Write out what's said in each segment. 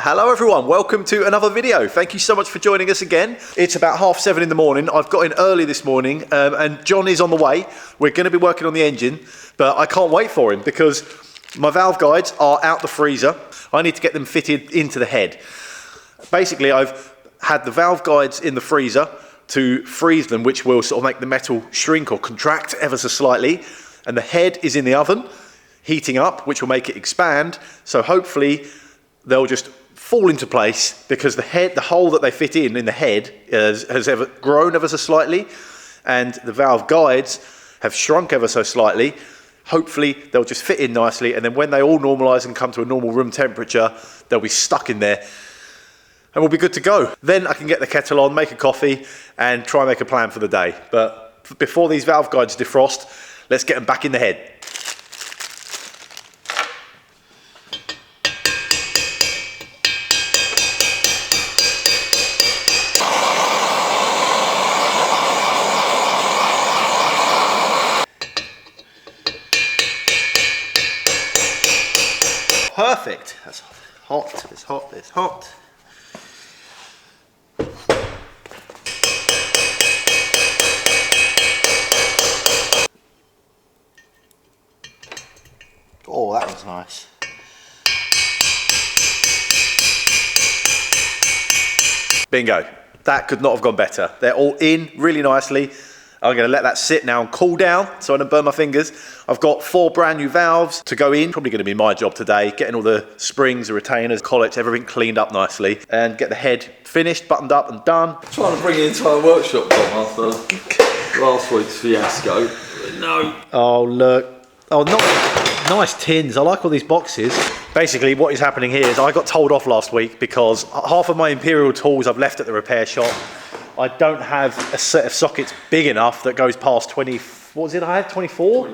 Hello everyone, welcome to another video. Thank you so much for joining us again. It's about 7:30 in the morning. I've got in early this morning and John is on the way. We're going to be working on the engine, but I can't wait for him because my valve guides are out the freezer. I need to get them fitted into the head. Basically, I've had the valve guides in the freezer to freeze them, which will sort of make the metal shrink or contract ever so slightly. And the head is in the oven, heating up, which will make it expand. So hopefully they'll just fall into place because the hole that they fit in the head has ever grown ever so slightly, and the valve guides have shrunk ever so slightly. Hopefully they'll just fit in nicely, and then when they all normalize and come to a normal room temperature, they'll be stuck in there and we'll be good to go. Then I can get the kettle on, make a coffee and try and make a plan for the day. But before these valve guides defrost, let's get them back in the head. Perfect. That's hot, it's hot, it's hot. Oh, that was nice. Bingo. That could not have gone better. They're all in really nicely. I'm going to let that sit now and cool down so I don't burn my fingers. I've got 4 brand new valves to go in. Probably going to be my job today, getting all the springs, the retainers, collets, everything cleaned up nicely and get the head finished, buttoned up and done. Trying to bring it into our workshop, Tom, after last week's fiasco. No. Oh, look. Oh, nice tins. I like all these boxes. Basically, what is happening here is I got told off last week because half of my Imperial tools I've left at the repair shop. I don't have a set of sockets big enough that goes past 20, what was it I had, 24?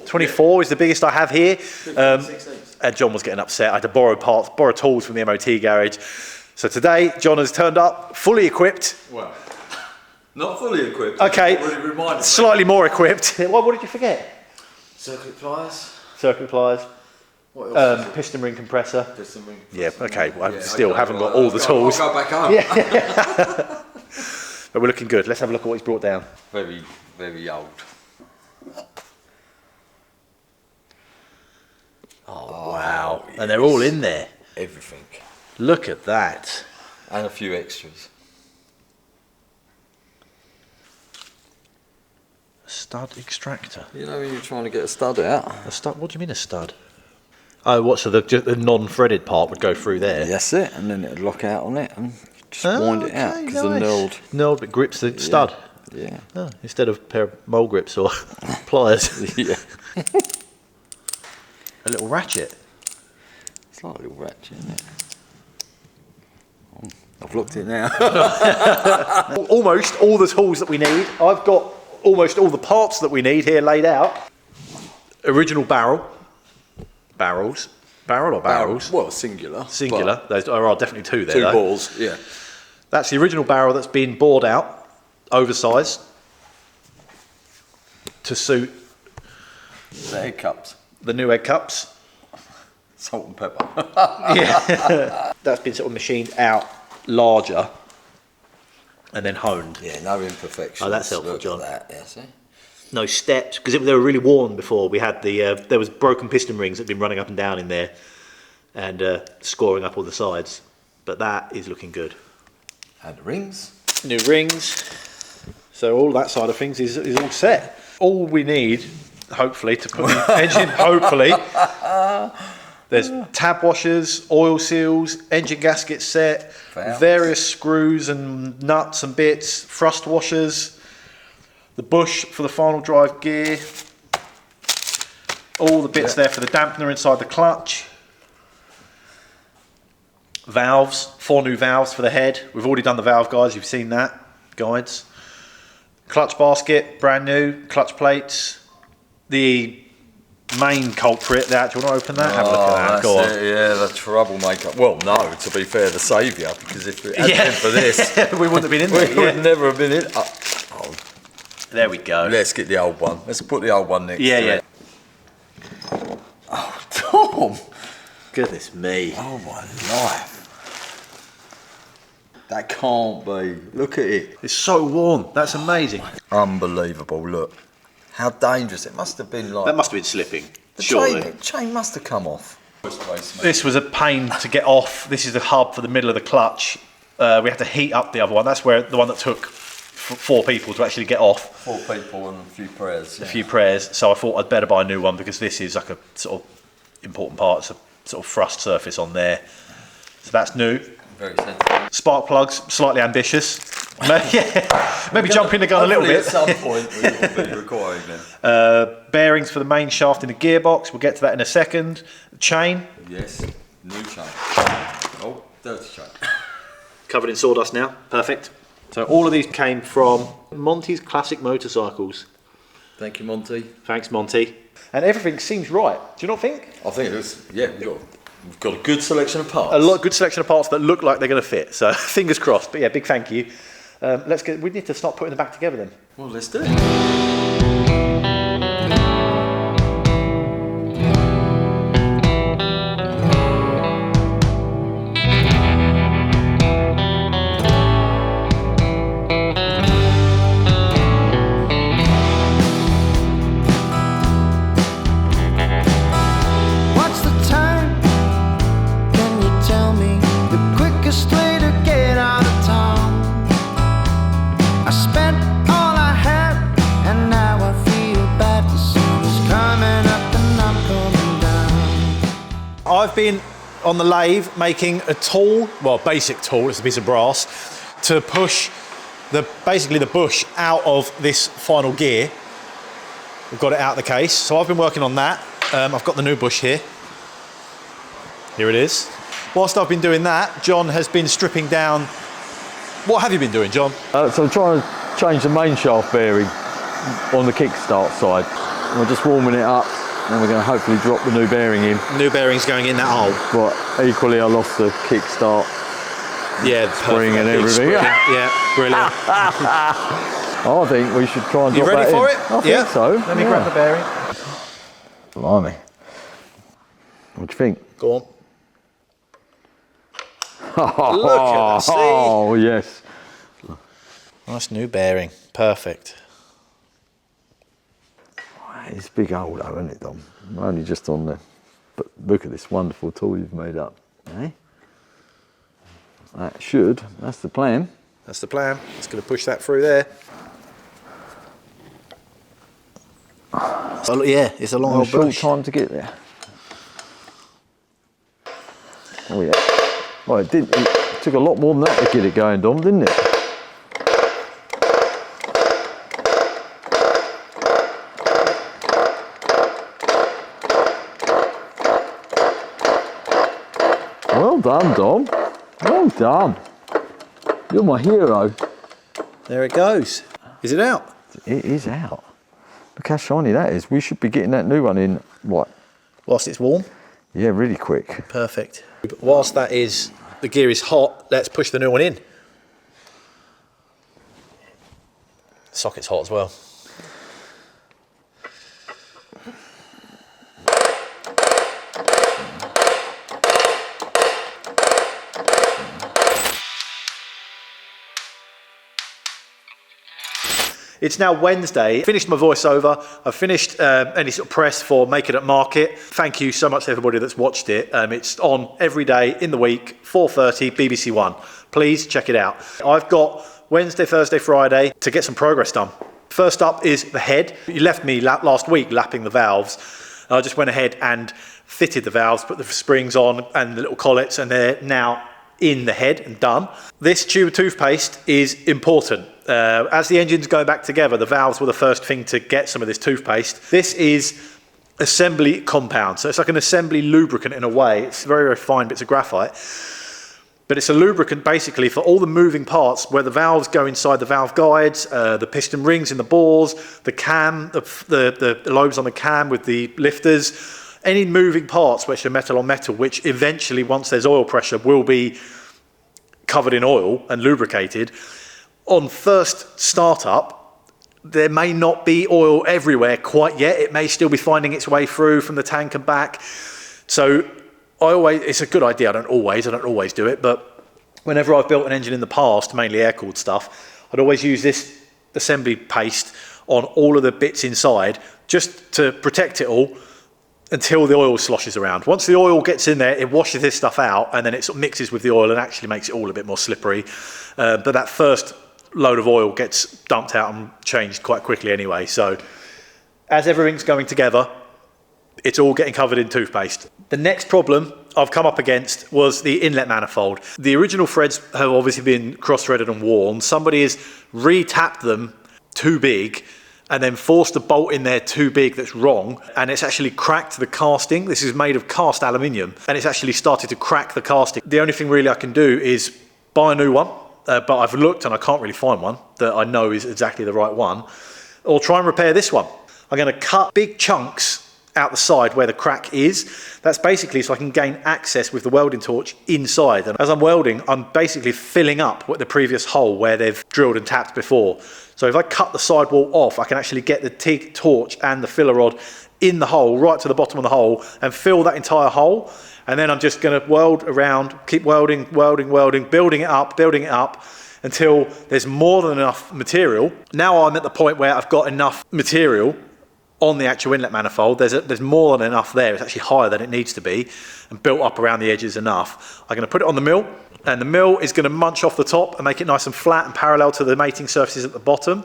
24 is the biggest I have here. And John was getting upset. I had to borrow tools from the MOT garage. So today, John has turned up, fully equipped. Well, not fully equipped. Okay, slightly more equipped. What did you forget? Circuit pliers. Circuit pliers. What else? Piston ring compressor. Piston ring Yeah, compressor. okay. Well, Yeah, still okay, haven't well, got all the tools. I'll go back home. Yeah. But we're looking good. Let's have a look at what he's brought down. Very, very old. Oh, wow. Yes. And they're all in there. Everything. Look at that. And a few extras. A stud extractor. You know when you're trying to get a stud out? A stud? What do you mean a stud? Oh, what? So the non-threaded part would go through there? That's it. And then it'd lock out on it and just wind it out because the knurled but grips the stud. Yeah. Oh, instead of a pair of mole grips or pliers. Yeah. A little ratchet. It's like a little ratchet, isn't it? Oh, I've looked it now. Almost all the tools that we need. I've got almost all the parts that we need here laid out. Original barrel. Barrels. Barrel or barrels? Well, singular. Singular. There are definitely 2 there. 2 though. balls, yeah. That's the original barrel that's been bored out, oversized, to suit The egg cups. the new egg cups. Salt and pepper. Yeah. That's been sort of machined out larger and then honed. Yeah, no imperfections. Oh, that's helpful, Look John. at that, yeah, see? No steps, because they were really worn before. We had there was broken piston rings that had been running up and down in there and scoring up all the sides. But that is looking good. And the rings. New rings. So all that side of things is all set. All we need, hopefully, to put the engine, hopefully, there's tab washers, oil seals, engine gasket set, various screws and nuts and bits, thrust washers, the bush for the final drive gear, all the bits there for the dampener inside the clutch, valves, 4 new valves for the head. We've already done the valve guides, you've seen that, guides. Clutch basket, brand new, clutch plates, the main culprit, that, do you want to open that? Have a look at that, go on. Yeah, the troublemaker. Well, no, to be fair, the saviour, because if it hadn't been for this, we wouldn't have been in there. we would never have been in. There we go. Let's get the old one. Let's put the old one next to it. Yeah. Oh, Tom! Goodness me. Oh my life. That can't be. Look at it. It's so worn. That's amazing. Unbelievable, look. How dangerous. It must have been like... That must have been slipping, the surely. chain must have come off. This was a pain to get off. This is the hub for the middle of the clutch. We had to heat up the other one. That's where the one that took 4 people to actually get off. 4 people and a few prayers. A few prayers. So I thought I'd better buy a new one because this is like a sort of important part. It's a sort of thrust surface on there. So that's new. Very sensitive. Spark plugs, slightly ambitious. Maybe jumping the gun a little bit. At some point we will be requiring them. Bearings for the main shaft in the gearbox. We'll get to that in a second. Chain. Yes, new chain. Oh, dirty chain. Covered in sawdust now. Perfect. So all of these came from Monty's Classic Motorcycles. Thank you, Monty. Thanks, Monty. And everything seems right. Do you not think? I think it is. Yeah, we've got a good selection of parts. Good selection of parts that look like they're going to fit. So fingers crossed. But yeah, big thank you. We need to start putting them back together then. Well, let's do it. What's the time? Can you tell me the quickest way to get out of town? I spent all I had, and now I feel bad. The sun is coming up and I'm coming down. I've been on the lathe making a tool, well, basic tool, it's a piece of brass, to push basically the bush out of this final gear. We've got it out of the case. So I've been working on that. I've got the new bush here. Here it is. Whilst I've been doing that, John has been stripping down. What have you been doing, John? So I'm trying to change the main shaft bearing on the kickstart side. We're just warming it up, and we're going to hopefully drop the new bearing in. New bearings going in that hole. But equally, I lost the kickstart Yeah, spring and big everything. spring. Yeah, brilliant. I think we should try and You drop ready that for in. it? I think so. Let me grab the bearing. Blimey. What do you think? Go on. Look at that, see? Oh, yes. Nice new bearing. Perfect. It's big old though, isn't it, Dom? Only just on there. But look at this wonderful tool you've made up. Eh? That's the plan. That's the plan. It's going to push that through there. Oh, yeah, it's a long A old short bush. time to get there. Oh yeah. Well, it took a lot more than that to get it going, Dom, didn't it? Well done, Dom. Well done. You're my hero. There it goes. Is it out? It is out. Look how shiny that is. We should be getting that new one in, what? Whilst it's warm. Yeah, really quick. Perfect. But whilst the gear is hot, let's push the new one in. The socket's hot as well. It's now Wednesday. Finished my voiceover. I've finished any sort of press for Make It at Market. Thank you so much to everybody that's watched it. It's on every day in the week, 4:30, BBC One. Please check it out. I've got Wednesday, Thursday, Friday to get some progress done. First up is the head. You left me last week lapping the valves. I just went ahead and fitted the valves, put the springs on and the little collets, and they're now in the head and done. This tube of toothpaste is important. As the engine's going back together, the valves were the first thing to get some of this toothpaste. This is assembly compound, so it's like an assembly lubricant in a way. It's very, very fine bits of graphite. But it's a lubricant basically for all the moving parts where the valves go inside the valve guides, the piston rings in the bores, the cam, the lobes on the cam with the lifters, any moving parts which are metal on metal, which eventually, once there's oil pressure, will be covered in oil and lubricated. On first startup, there may not be oil everywhere quite yet. It may still be finding its way through from the tank and back. So it's a good idea. I don't always do it, but whenever I've built an engine in the past, mainly air-cooled stuff, I'd always use this assembly paste on all of the bits inside just to protect it all until the oil sloshes around. Once the oil gets in there, it washes this stuff out, and then it sort of mixes with the oil and actually makes it all a bit more slippery. But that first load of oil gets dumped out and changed quite quickly anyway. So as everything's going together, it's all getting covered in toothpaste. The next problem I've come up against was the inlet manifold. The original threads have obviously been cross-threaded and worn. Somebody has re-tapped them too big and then forced a bolt in there too big that's wrong, and it's actually cracked the casting. This is made of cast aluminium, and it's actually started to crack the casting. The only thing really I can do is buy a new one, but I've looked and I can't really find one that I know is exactly the right one, or try and repair this one. I'm going to cut big chunks out the side where the crack is. That's basically so I can gain access with the welding torch inside. And as I'm welding, I'm basically filling up with the previous hole where they've drilled and tapped before. So if I cut the sidewall off, I can actually get the TIG torch and the filler rod in the hole, right to the bottom of the hole, and fill that entire hole. And then I'm just going to weld around, keep welding, building it up until there's more than enough material. Now I'm at the point where I've got enough material on the actual inlet manifold. There's more than enough there. It's actually higher than it needs to be and built up around the edges enough. I'm going to put it on the mill, and the mill is going to munch off the top and make it nice and flat and parallel to the mating surfaces at the bottom.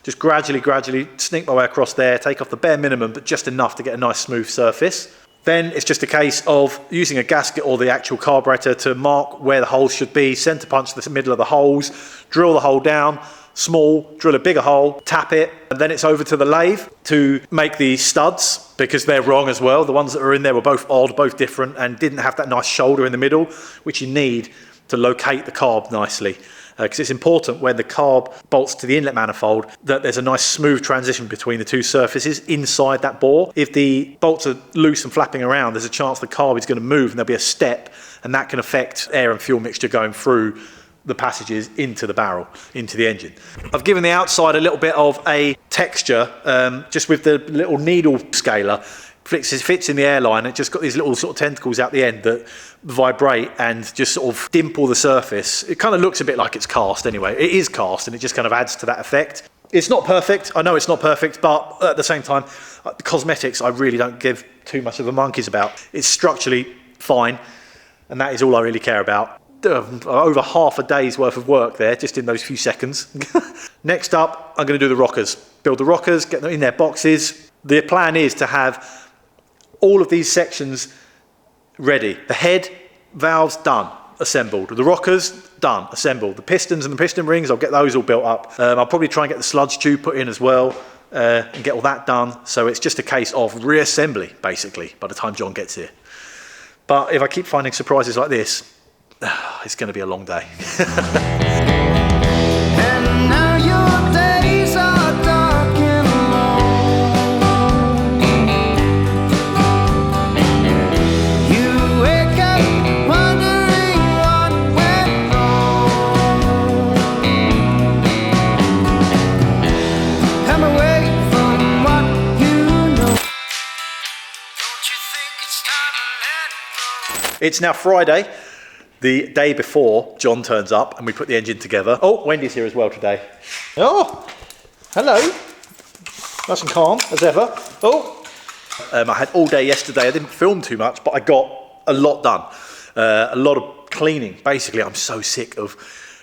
Just gradually sneak my way across there, take off the bare minimum, but just enough to get a nice smooth surface. Then it's just a case of using a gasket or the actual carburetor to mark where the holes should be, center punch the middle of the holes, drill the hole down, small, drill a bigger hole, tap it, and then it's over to the lathe to make the studs, because they're wrong as well. The ones that were in there were both odd, both different, and didn't have that nice shoulder in the middle, which you need to locate the carb nicely. Because it's important when the carb bolts to the inlet manifold that there's a nice smooth transition between the two surfaces inside that bore. If the bolts are loose and flapping around, there's a chance the carb is going to move and there'll be a step, and that can affect air and fuel mixture going through the passages into the barrel, into the engine. I've given the outside a little bit of a texture, just with the little needle scaler. Fits in the airline. It just got these little sort of tentacles out the end that vibrate and just sort of dimple the surface. It kind of looks a bit like it's cast anyway. It is cast, and it just kind of adds to that effect. It's not perfect. I know it's not perfect, but at the same time, the cosmetics I really don't give too much of a monkey's about. It's structurally fine, and that is all I really care about. Over half a day's worth of work there, just in those few seconds. Next up, I'm going to do the rockers. Build the rockers, get them in their boxes. The plan is to have all of these sections ready. The head, valves, done, assembled. The rockers, done, assembled. The pistons and the piston rings, I'll get those all built up. I'll probably try and get the sludge tube put in as well, and get all that done. So it's just a case of reassembly, basically, by the time John gets here. But if I keep finding surprises like this, it's going to be a long day. And now your days are dark and alone. You wake up wondering what went wrong. Come away from what you know. Don't you think it's time to let go? It's now Friday, the day before John turns up and we put the engine together. Oh, Wendy's here as well today. Oh, hello. Nice and calm as ever. Oh, I had all day yesterday. I didn't film too much, but I got a lot done. A lot of cleaning. Basically, I'm so sick of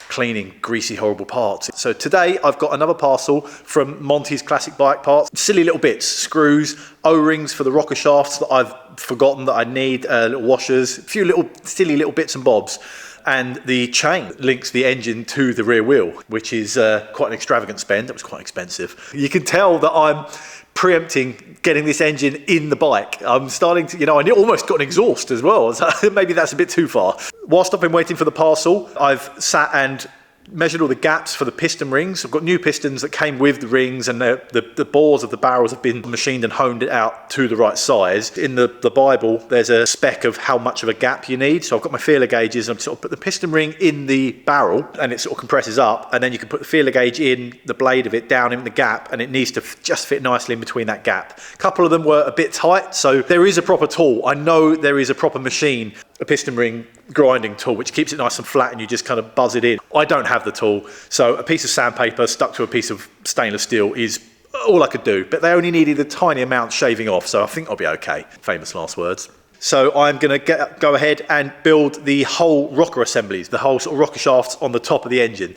cleaning greasy, horrible parts. So today I've got another parcel from Monty's Classic Bike Parts. Silly little bits, screws, O-rings for the rocker shafts that I've forgotten that I need, little washers, a few little silly little bits and bobs. And the chain that links the engine to the rear wheel, which is quite an extravagant spend. That was quite expensive. You can tell that I'm preempting getting this engine in the bike. I'm starting to, I almost got an exhaust as well. So maybe that's a bit too far. Whilst I've been waiting for the parcel, I've sat and measured all the gaps for the piston rings. I've got new pistons that came with the rings, and the bores of the barrels have been machined and honed it out to the right size. In the Bible, there's a spec of how much of a gap you need. So I've got my feeler gauges, and I've sort of put the piston ring in the barrel, and it sort of compresses up, and then you can put the feeler gauge in the blade of it down in the gap, and it needs to just fit nicely in between that gap. A couple of them were a bit tight, so there is a proper tool. I know there is a proper machine a piston ring grinding tool which keeps it nice and flat and you just kind of buzz it in. I don't have the tool, so a piece of sandpaper stuck to a piece of stainless steel is all I could do, but they only needed a tiny amount shaving off, so I think I'll be okay. Famous last words. So I'm going to go ahead and build the whole rocker assemblies, the whole sort of rocker shafts on the top of the engine.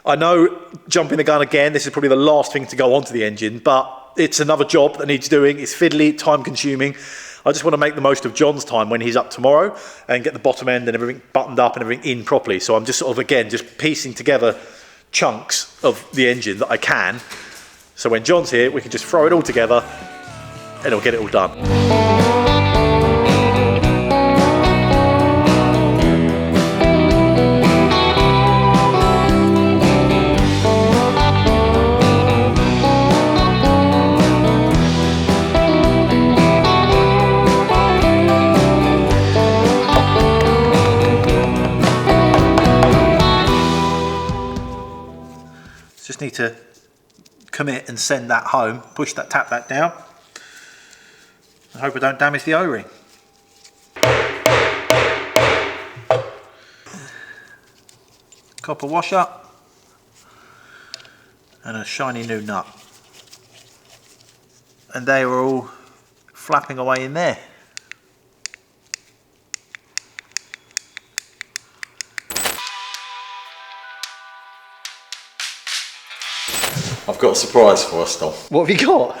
I know, jumping the gun again, this is probably the last thing to go onto the engine, but it's another job that needs doing. It's fiddly, time consuming. I just want to make the most of John's time when he's up tomorrow and get the bottom end and everything buttoned up and everything in properly. So I'm just sort of, again, just piecing together chunks of the engine that I can. So when John's here, we can just throw it all together and it'll get it all done. Just need to commit and send that home, push that, tap that down. I hope I don't damage the O-ring. Copper washer and a shiny new nut. And they were all flapping away in there. I've got a surprise for us, Tom. What have you got?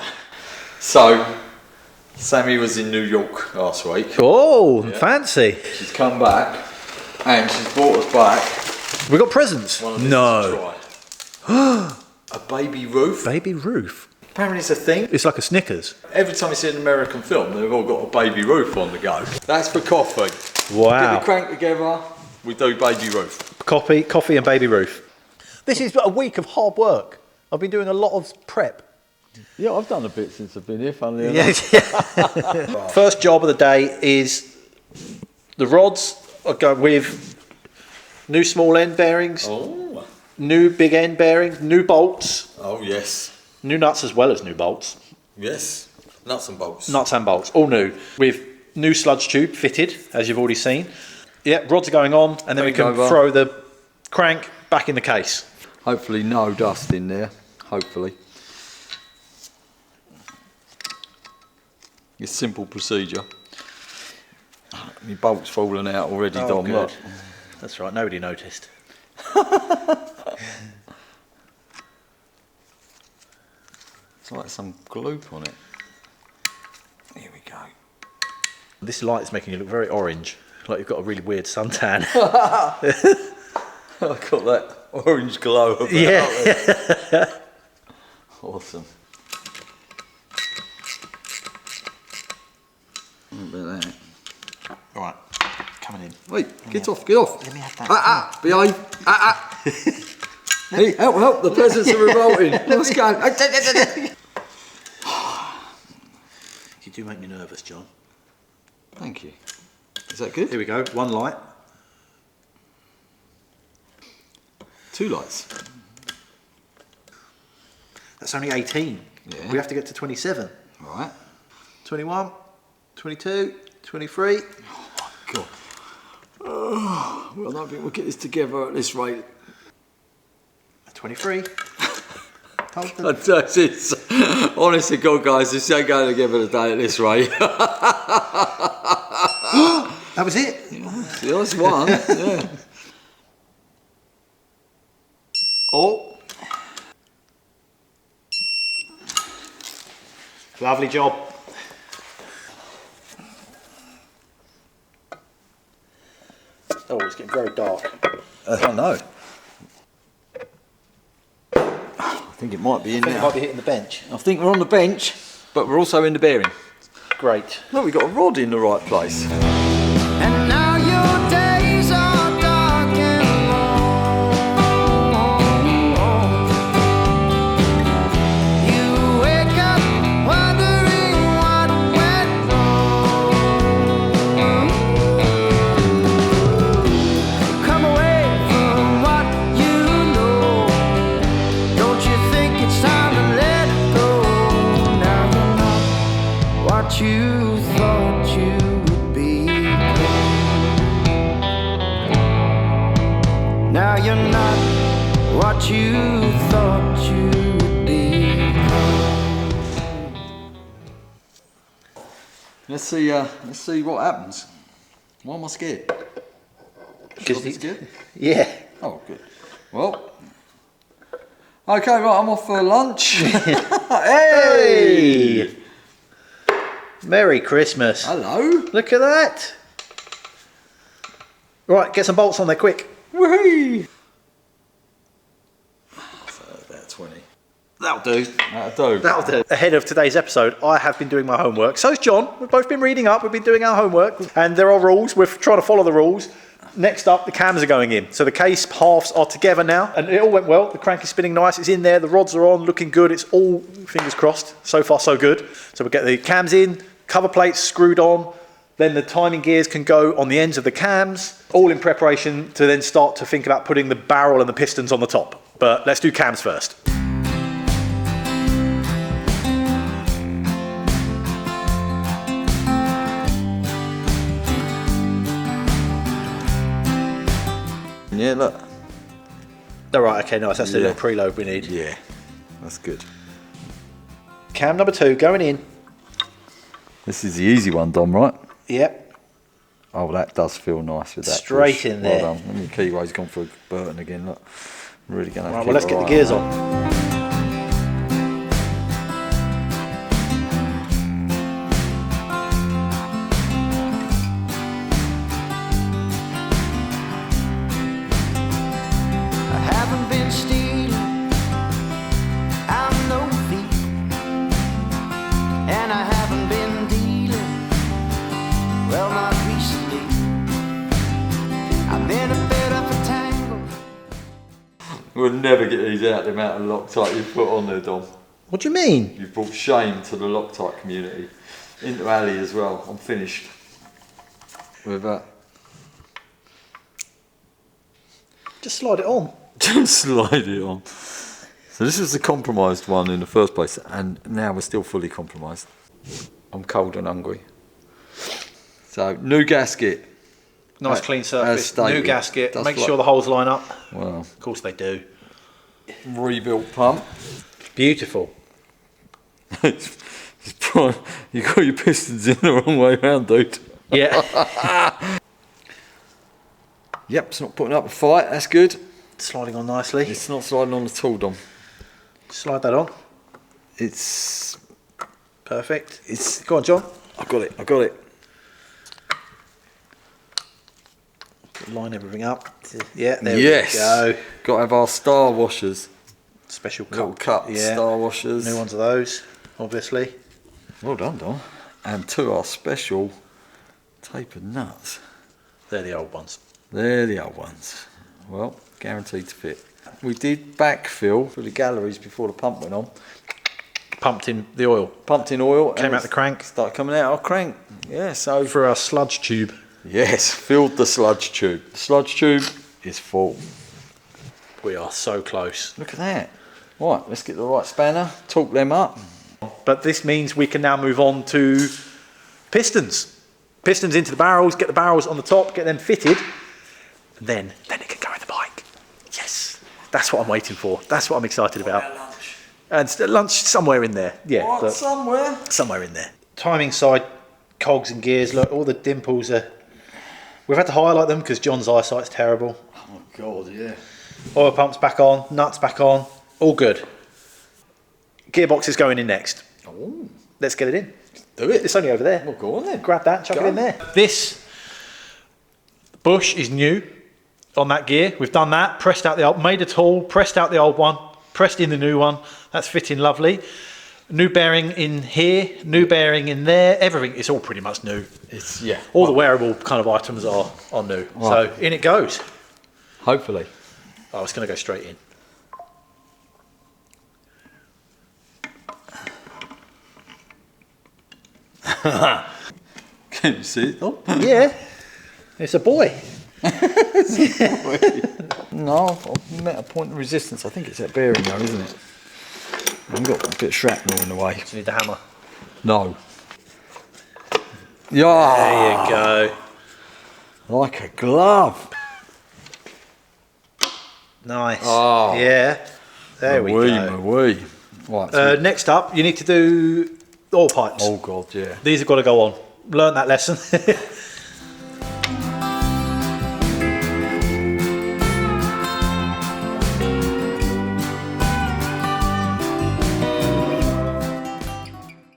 So, Sammy was in New York last week. Oh, fancy. She's come back and she's brought us back. We got presents. No. A baby roof. Baby roof. Apparently it's a thing. It's like a Snickers. Every time you see an American film, they've all got a baby roof on the go. That's for coffee. Wow. Get the crank together, we do baby roof. Coffee and baby roof. This is a week of hard work. I've been doing a lot of prep. Yeah, I've done a bit since I've been here, funnily enough. Yeah. First job of the day is the rods. I go with new small end bearings, new big end bearings, new bolts, Oh, yes. new nuts as well as new bolts. Yes. Nuts and bolts. Nuts and bolts, all new, with new sludge tube fitted, as you've already seen. Yeah, rods are going on, and then we can throw the crank back in the case. Hopefully no dust in there. Hopefully. It's simple procedure. My bolt's fallen out already, Dom. Good. Look. That's right, nobody noticed. It's like some glue on it. Here we go. This light is making you look very orange, like you've got a really weird suntan. I've got that orange glow about Yeah. Awesome. Look at that. Right, coming in. Wait, get off, get off. Let me have that. Behave. Hey, help, the peasants are revolting. Let's go. You do make me nervous, John. Thank you. Is that good? Here we go, one light. 2 lights. That's only 18. Yeah. We have to get to 27. All right. 21, 22, 23. God. Oh, well, I don't think we'll get this together at this rate. 23. Honest to God, guys, this ain't going together today at this rate. That was it. Yeah, that's one. Yeah. Oh. Lovely job. Oh, it's getting very dark. I know. I think it might be in I think there. it might be hitting the bench. I think we're on the bench, but we're also in the bearing. Great. Look, we've got a rod in the right place. And now your days are dark and long. You wake up wondering what went wrong. Come away from what you know. Don't you think it's time to let go? Now you're not what you thought you would be. Now you're not what you thought you'd be. Let's see what happens. Why am I scared? Because it's good. Yeah. Oh, good. Well, okay, right. I'm off for lunch. Hey! Merry Christmas. Hello. Look at that. Right, get some bolts on there quick. Woohoo! About 20. That'll do. That'll do. That'll do. Ahead of today's episode, I have been doing my homework. So's John. We've both been reading up. We've been doing our homework. And there are rules. We're trying to follow the rules. Next up, the cams are going in. So the case halves are together now. And it all went well. The crank is spinning nice. It's in there. The rods are on, looking good. It's all, fingers crossed. So far, so good. So we'll get the cams in, cover plates screwed on. Then the timing gears can go on the ends of the cams, all in preparation to then start to think about putting the barrel and the pistons on the top. But let's do cams first. Yeah, look. All right, okay, nice. That's the Yeah. little preload we need. Yeah, that's good. Cam number 2 going in. This is the easy one, Dom, right? Yep. Oh, that does feel nice with that. Straight push. in there. Well done. And the keyway's gone for a Burton again, look. Really going to Right, well, let's get the gears on. I haven't been stealing, I'm no thief, and I haven't been dealing, well, not recently. I've been a bit of a tangle. We'll never get these out, the amount of Loctite you've put on there, Dom. What do you mean? You've brought shame to the Loctite community. Into Ali as well. I'm finished with that. Just slide it on. Just slide it on. So this was the compromised one in the first place, and now we're still fully compromised. I'm cold and hungry. So, new gasket. Nice clean surface. stated. New gasket. That's Make like- sure the holes line up. Well, Of course they do. rebuilt pump. Beautiful. It's prime. You got your pistons in the wrong way round, dude. Yeah. Yep, it's not putting up a fight. That's good. Sliding on nicely. It's not sliding on at all, Dom. Slide that on. It's Perfect. Go on, John. I got it. Line everything up. Yeah, there Yes. we go. Got to have our star washers. Special Little cup. cups, star washers. New ones of those, obviously. Well done, Dom. And 2 are special tapered nuts. They're the old ones. They're the old ones. Well, guaranteed to fit. We did backfill for the galleries before the pump went on. Pumped in the oil. Pumped in oil. Came and out the crank. Started coming out our crank. Yeah, so... For our sludge tube. Yes, filled the sludge tube. The sludge tube is full. We are so close. Look at that. Right, let's get the right spanner, torque them up. But this means we can now move on to pistons. Pistons into the barrels, get the barrels on the top, get them fitted. And then it can go in the bike. Yes. That's what I'm waiting for. That's what I'm excited about. Lunch. And lunch somewhere in there. Yeah. What, but somewhere? somewhere in there. Timing side, cogs and gears. Look, all the dimples are... We've had to highlight them because John's eyesight's terrible. Oh, God, yeah. Oil pumps back on, nuts back on. All good. Gearbox is going in next. Oh, Let's get it in. do it. It's only over there. Well, go on then. Grab that, chuck Go. it in there. This bush is new on that gear. We've done that, pressed out the old, made a tool, pressed out the old one, pressed in the new one. That's fitting lovely. New bearing in here, new bearing in there. Everything, it's all pretty much new. It's, yeah. All the wearable kind of items are new. Right. So in it goes. Hopefully. Oh, it's going to go straight in. Can you see it, Dom? Yeah, it's a boy. No, I've met a point of resistance. I think it's that bearing though, isn't it? I've got a bit of shrapnel in the way. You need the hammer. No. Yeah. There you go. Like a glove. Nice. Oh. Yeah. There we go. Wee. Right. Next up, you need to do oil pipes. Oh God, yeah. These have got to go on. Learn that lesson.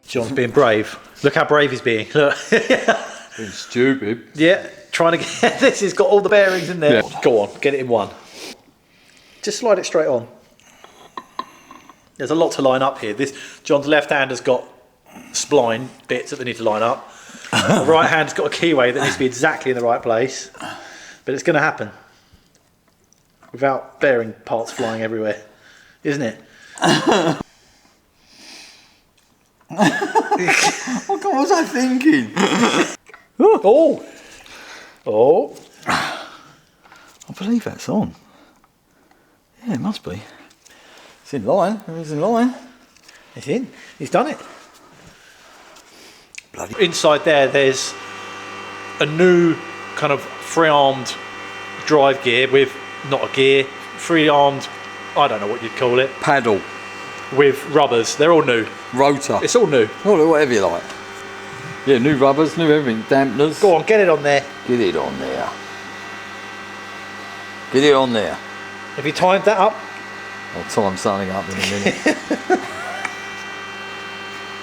John's being brave. Look how brave he's being. Look. Being stupid. Yeah, trying to get this. It's got all the bearings in there. Yeah. Go on, get it in one. Just slide it straight on. There's a lot to line up here. John's left hand has got spline bits that they need to line up. The right hand's got a keyway that needs to be exactly in the right place. But it's going to happen without bearing parts flying everywhere, isn't it? What was I thinking? Oh! I believe that's on. Yeah, it must be. It's in line. It's in line. It's in. He's done it. Bloody. Inside there's a new kind of free-armed drive gear with, not a gear, free-armed, I don't know what you'd call it, Paddle. with rubbers. They're all new. Rotor. It's all new. Oh, whatever you like. Yeah, new rubbers, new everything. Dampeners. Go on, get it on there. Get it on there. Get it on there. Have you timed that up? I'll time something up in a minute.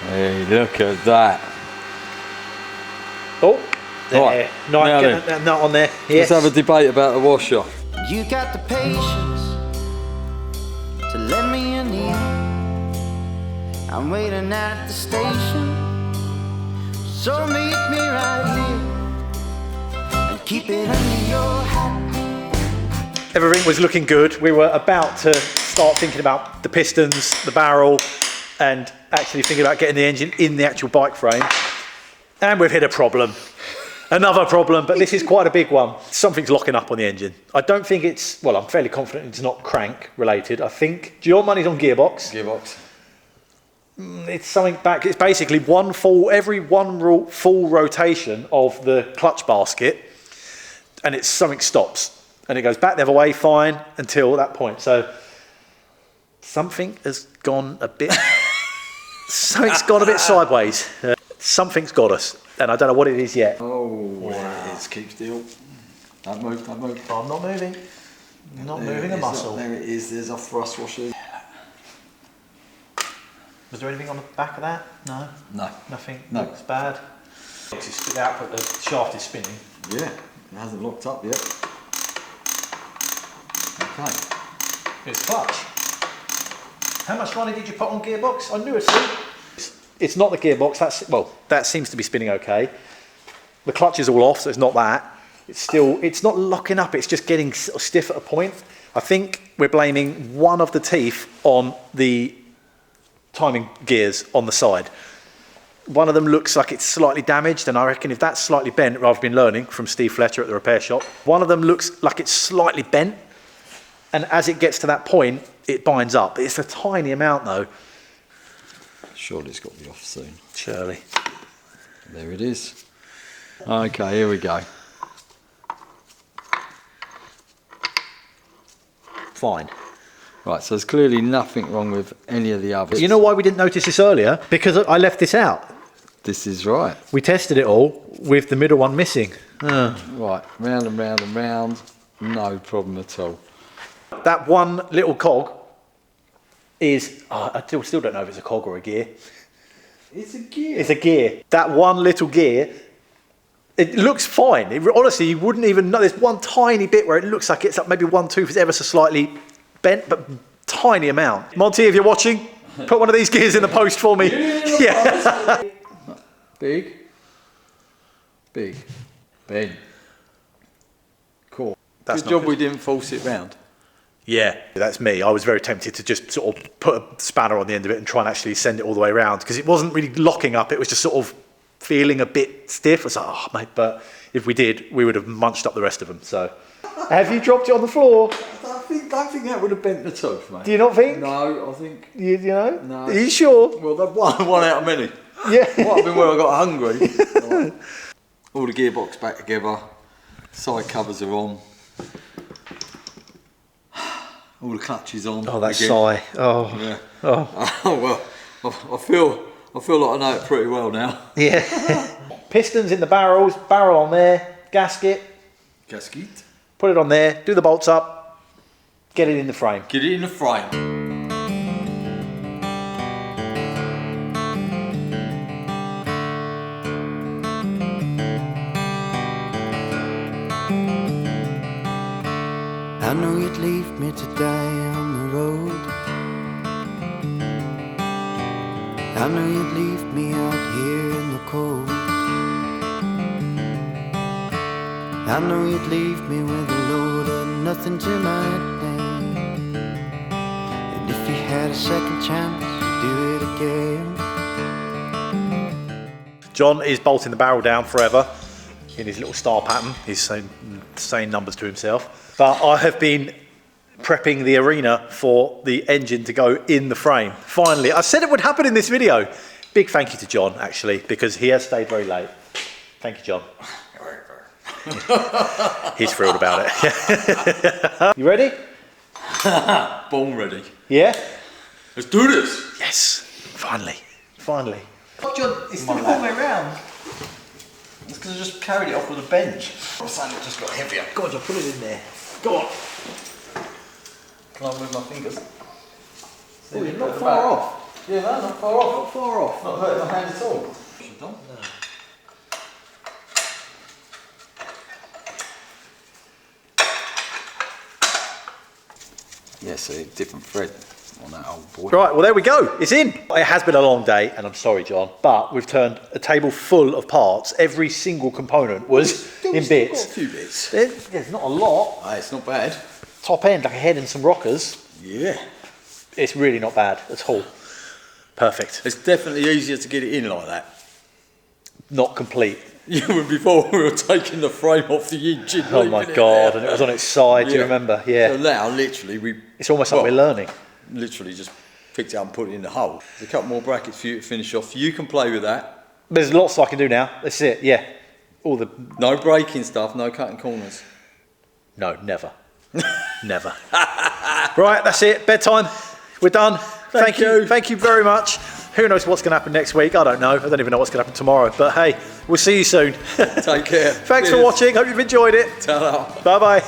Hey, look at that. Oh, there. Right, No, now get that nut on there. Yes. Let's have a debate about the washer. You got the patience to lend me an ear. I'm waiting at the station, so meet me right here and keep it under your hat. Everything was looking good. We were about to start thinking about the pistons, the barrel, and actually thinking about getting the engine in the actual bike frame. And we've hit a problem. Another problem, but this is quite a big one. Something's locking up on the engine. I don't think it's, well, I'm fairly confident it's not crank related. I think, your money's on Gearbox. Gearbox. It's something back, it's basically every full rotation of the clutch basket, and it's something stops. And it goes back the other way, fine, until that point. So something has gone a bit, something's gone a bit sideways. Something's got us, and I don't know what it is yet. Oh, wow. It is. Keep still. Don't move, don't move. I'm not moving. Not There moving it a is, muscle. There it is. There's a thrust washer. Was there anything on the back of that? No. No. Nothing. No. Looks bad. It's out, but the shaft is spinning. Yeah. It hasn't locked up yet. Okay. It's clutch. How much money did you put on Gearbox? I knew it. It's not the gearbox. That seems to be spinning okay. The clutch is all off, so it's not that. It's not locking up. It's just getting sort of stiff at a point. I think we're blaming one of the teeth on the timing gears on the side. One of them looks like it's slightly damaged, and I reckon if that's slightly bent, I've been learning from Steve Fletcher at the repair shop. One of them looks like it's slightly bent, and as it gets to that point, it binds up. It's a tiny amount though. Surely it's got to be off soon. Surely. There it is. Okay, here we go. Fine. Right, so there's clearly nothing wrong with any of the others. You know why we didn't notice this earlier? Because I left this out. This is right. We tested it all with the middle one missing. Right, round and round and round. No problem at all. That one little cog is, I still don't know if it's a cog or a gear. It's a gear. It's a gear. That one little gear, it looks fine. Honestly, you wouldn't even know. There's one tiny bit where it looks like it's up, maybe one tooth is ever so slightly bent, but tiny amount. Monty, if you're watching, put one of these gears in the post for me. Yeah. Big. Big. Ben. Cool. That's Good not job good. we didn't force it round. Yeah, that's me. I was very tempted to just sort of put a spanner on the end of it and try and actually send it all the way around, because it wasn't really locking up. It was just sort of feeling a bit stiff. I was like, oh, mate, but if we did, we would have munched up the rest of them. So, have you dropped it on the floor? I think that would have bent the tooth, mate. Do you not think? No, I think... You know? No. Are you sure? Well, that one out of many. Yeah. Might have been where I got hungry. Right. All the gearbox back together. Side covers are on. All the clutches on. Oh, that again. sigh. Oh. Yeah. Oh. Oh well, I feel like I know it pretty well now. Yeah. Pistons in the barrels, barrel on there, gasket. Gasket. Put it on there, do the bolts up, get it in the frame. Get it in the frame. I know you'd leave me to die on the road. I know you'd leave me out here in the cold. I know you'd leave me with a load of nothing to my name. And if you had a second chance, you'd do it again. John is bolting the barrel down forever in his little star pattern. He's saying numbers to himself. But I have been prepping the arena for the engine to go in the frame. Finally, I said it would happen in this video. Big thank you to John, actually, because he has stayed very late. Thank you, John. He's thrilled about it. You ready? Born ready. Yeah? Let's do this. Yes. Finally. Finally. John, it's the wrong way around. It's because I just carried it off with a bench. I was saying it just got heavier. Go on, John, put it in there. Go on. Can I move my fingers? Oh, you're not far off. Yeah, no, not far off. Not far off. Not hurting my hand at all. No. Yeah, see, different thread on that old boy. Right, well, there we go. It's in. It has been a long day, and I'm sorry, John, but we've turned a table full of parts. Every single component was in bits. Got a few bits. There's not a lot. Ah, it's not bad. Top end, like a head and some rockers. Yeah. It's really not bad at all. Perfect. It's definitely easier to get it in like that. Not complete. Yeah, when before we were taking the frame off the engine. Oh my God, and it was on its side, do you Yeah. remember? So Yeah. now, literally, It's almost like we're learning. literally just picked it up and put it in the hole. There's a couple more brackets for you to finish off. You can play with that. There's lots I can do now. That's it, yeah. All the... No breaking stuff, no cutting corners. No, never. Never. Right, that's it. Bedtime. We're done. Thank you. Thank you very much. Who knows what's going to happen next week? I don't know. I don't even know what's going to happen tomorrow. But hey, we'll see you soon. Take care. Thanks for Cheers. watching. Hope you've enjoyed it. Ta-ra. Bye-bye.